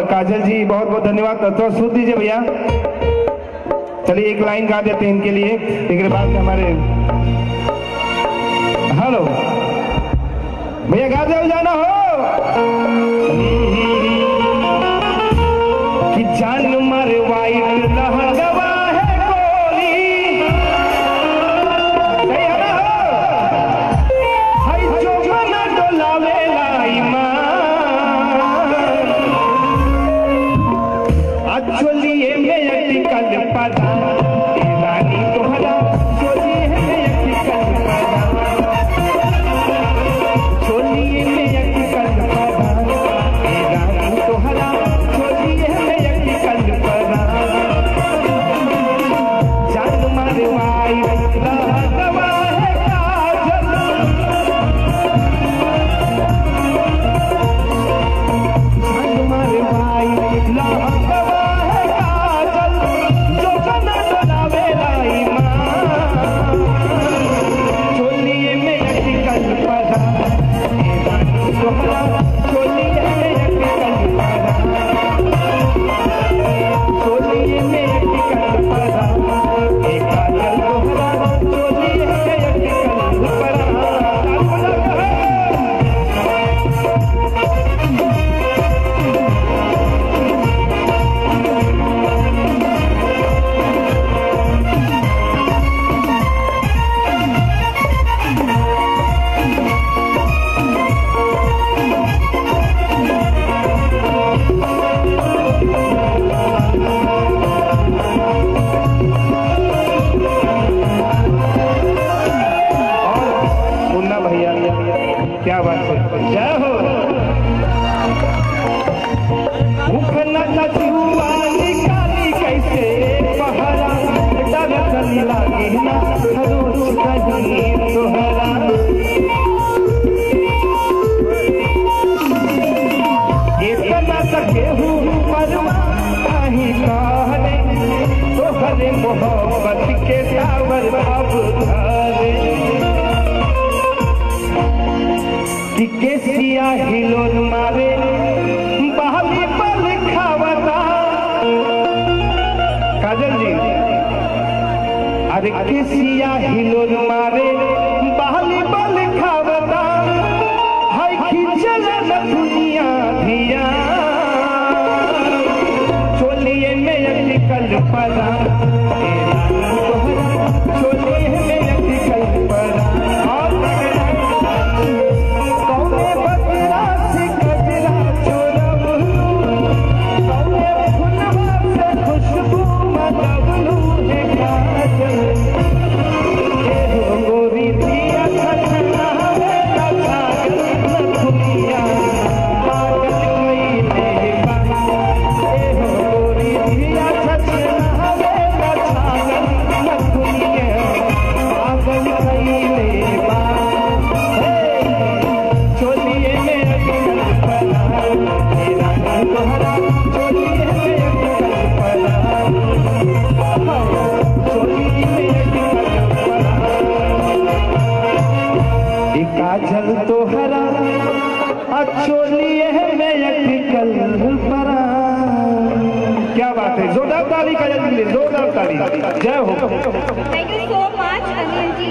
काजल जी बहुत बहुत धन्यवाद। तो सुन दीजिए भैया, चलिए एक लाइन गा देते हैं इनके लिए, एक बाद में हमारे हेलो भैया गा दे जाना हो कि जान मरवाई लहंगवा है गोली, सही है ना हाय जो बना डोलावे लाई मां चोलिए में अटकल पदा रानी तोहरा चोलिए में अटकल पदा चोलिए में अटकल पदा रानी तोहरा चोलिए में अटकल पदा जान मरवाई लहंगवा है काजल जान मरवाई लहंगवा क्या बात है, जय हो। निकाली कैसे पहरा डर चली लागी ना खरोच कहीं तोहरा इतना सके हूँ परवाह नहीं कहने तोहरे मोहब्बत के टावर अब धरे कि केसिया हिलोर मारे बहाली पर खावता काजल जी, अरे केसिया हिलोर मारे बहाली पर खावता हाय खिंचल न दुनिया धिया चोलिए में अटकल पदा चोलिए में अटकल पदा काजल तोहरा चोलिए में अटकल परा। क्या बात है, जोरदार ताली काजल के लिए, जोरदार ताली, जय हो। Thank you so much Anil ji.